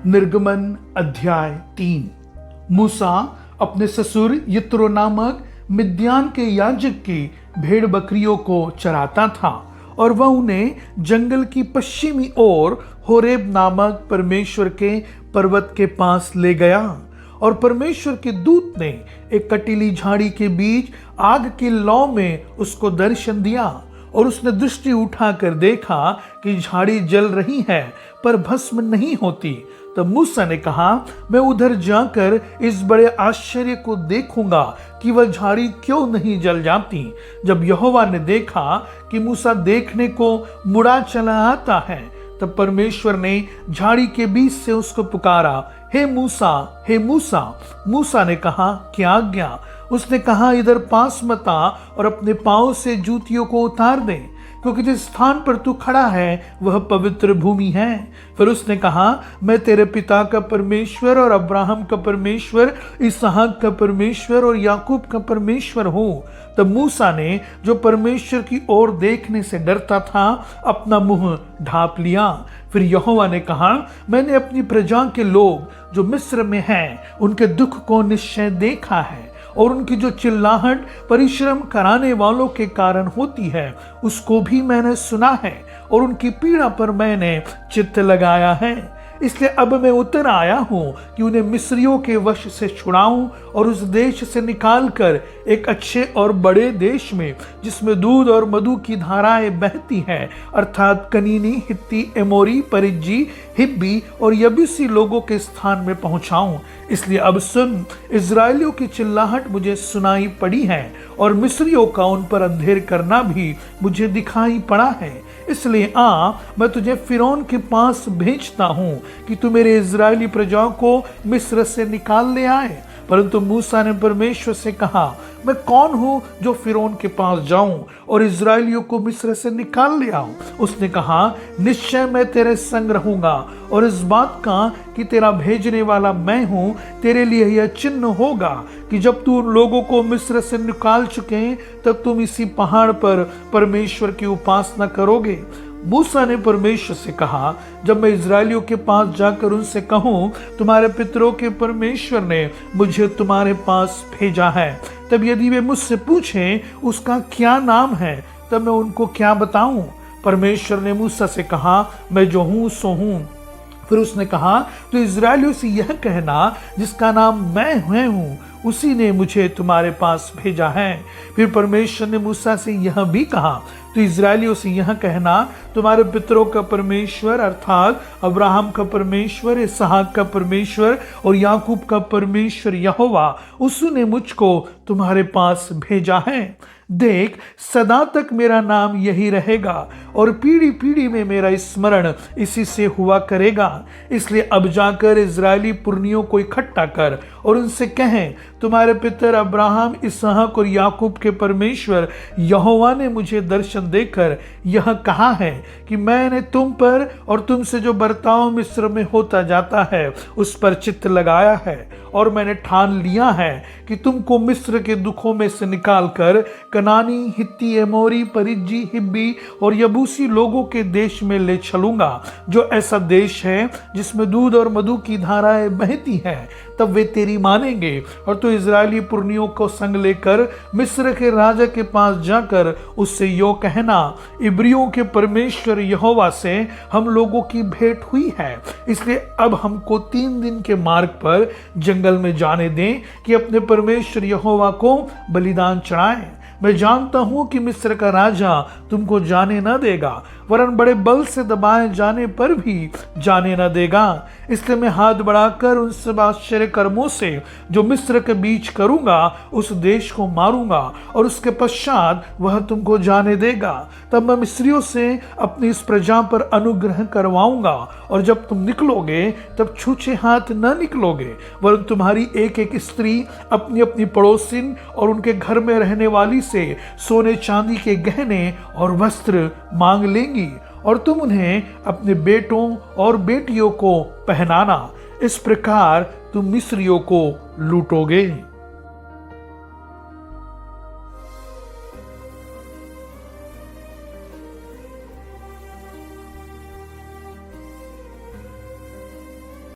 निर्गमन अध्याय 3। मूसा अपने ससुर यित्रो नामक मिद्यान के याजक की भेड़ बकरियों को चराता था और वह उन्हें जंगल की पश्चिमी ओर होरेब नामक परमेश्वर के पर्वत के पास ले गया। और परमेश्वर के दूत ने एक कटीली झाड़ी के बीच आग की लौ में उसको दर्शन दिया और उसने दृष्टि उठाकर देखा कि झाड़ी जल रही है पर भस्म नहीं होती। तब मूसा ने कहा, मैं उधर जाकर इस बड़े आश्चर्य को देखूंगा कि वह झाड़ी क्यों नहीं जल जाती। जब यहोवा ने देखा कि मूसा देखने को मुड़ा चला आता है, तब परमेश्वर ने झाड़ी के बीच से उसको पुकारा, हे मूसा, हे मूसा। मूसा ने कहा, क्या आज्ञा? उसने कहा, इधर पास मत आ और अपने पांव से जूतियों को उतार दे, क्योंकि जिस स्थान पर तू खड़ा है वह पवित्र भूमि है। फिर उसने कहा, मैं तेरे पिता का परमेश्वर और अब्राहम का परमेश्वर, इसहाक का परमेश्वर और याकूब का परमेश्वर हूँ। तब मूसा ने, जो परमेश्वर की ओर देखने से डरता था, अपना मुंह ढांप लिया। फिर यहोवा ने कहा, मैंने अपनी प्रजा के लोग जो मिस्र में हैं, उनके दुख को निश्चय देखा है और उनकी जो चिल्लाहट परिश्रम कराने वालों के कारण होती है, उसको भी मैंने सुना है और उनकी पीड़ा पर मैंने चित्त लगाया है। इसलिए अब मैं उतर आया हूं कि उन्हें मिस्रियों के वश से छुड़ाऊं और उस देश से निकालकर एक अच्छे और बड़े देश में, जिसमें दूध और मधु की धाराएं बहती हैं, अर्थात कनीनी, हित्ती, एमोरी, परिज्जी, हिब्बी और यबूसी लोगों के स्थान में पहुंचाऊं। इसलिए अब सुन, इजरायलियों की चिल्लाहट मुझे सुनाई पड़ी है और मिस्रियों का उन पर अंधेर करना भी मुझे दिखाई पड़ा है। इसलिए मैं तुझे फिरौन के पास भेजता हूँ कि तू मेरे इजरायली प्रजा को मिस्र से निकाल ले आए। परंतु मूसा ने परमेश्वर से कहा, मैं कौन हूँ जो फिरौन के पास जाऊं और इजरायलियों को मिस्र से निकाल ले आऊं? उसने कहा, निश्चय मैं तेरे संग रहूंगा और इस बात का कि तेरा भेजने वाला मैं हूँ, तेरे लिए यह चिन्ह होगा कि जब तू उन लोगों को मिस्र से निकाल चुके, तब तुम इसी पहाड़ पर परमेश्वर की उपासना करोगे। मूसा ने परमेश्वर से कहा, जब मैं इजरायलियों के पास जाकर उनसे कहूं, तुम्हारे पितरों के परमेश्वर ने मुझे तुम्हारे पास भेजा है, तब यदि वे मुझसे पूछें उसका क्या नाम है, तब मैं उनको क्या बताऊं? परमेश्वर ने मूसा से कहा, मैं जो हूं सो हूं। फिर उसने कहा, तो इजरायलियों से यह कहना, जिसका नाम मैं हूं, उसी ने मुझे तुम्हारे पास भेजा है। फिर परमेश्वर ने मूसा से यह भी कहा, तो इजरायलियों से यह कहना, तुम्हारे पितरों का परमेश्वर अर्थात अब्राहम का परमेश्वर, इसहाक का परमेश्वर और याकूब का परमेश्वर यहोवा, उसने मुझको तुम्हारे पास भेजा है। देख, सदा तक मेरा नाम यही रहेगा और पीढ़ी पीढ़ी में मेरा स्मरण इसी से हुआ करेगा। इसलिए अब जाकर इजरायली पुरनियों को इकट्ठा कर और उनसे कहें, तुम्हारे पितर अब्राहम, इसहाक और याकूब के परमेश्वर यहोवा ने मुझे दर्शन देकर यह कहा है कि मैंने तुम पर और तुमसे जो बर्ताव मिस्र में होता जाता है उस पर चित्त लगाया है, और मैंने ठान लिया है कि तुमको मिस्र के दुखों में से निकालकर कनानी, हित्ती, एमोरी, परिज्जी, हिब्बी और यबूसी लोगों के देश में ले चलूंगा, जो ऐसा देश है जिसमें दूध और मधु की धाराएं बहती हैं। तब वे तेरी मानेंगे और तू इजरायली पुरनियों को संग लेकर मिस्र के राजा के पास जाकर उससे यो कहना, इब्रियों के परमेश्वर यहोवा से हम लोगों की भेंट हुई है, इसलिए अब हमको 3 दिन के मार्ग पर जंगल में जाने दें कि अपने परमेश्वर यहोवा को बलिदान चढ़ाएं। मैं जानता हूं कि मिस्र का राजा तुमको जाने न देगा, वरन बड़े बल से दबाए जाने पर भी जाने न देगा। इसलिए मैं हाथ बढ़ाकर उन सब आश्चर्य कर्मों से जो मिस्र के बीच करूंगा, उस देश को मारूंगा और उसके पश्चात वह तुमको जाने देगा। तब मैं मिस्रियों से अपनी इस प्रजा पर अनुग्रह करवाऊंगा और जब तुम निकलोगे तब छूछे हाथ न निकलोगे, वरन तुम्हारी एक एक स्त्री अपनी अपनी पड़ोसिन और उनके घर में रहने वाली से सोने चांदी के गहने और वस्त्र मांग लेंगी और तुम उन्हें अपने बेटों और बेटियों को पहनाना। इस प्रकार तुम मिस्रियों को लूटोगे।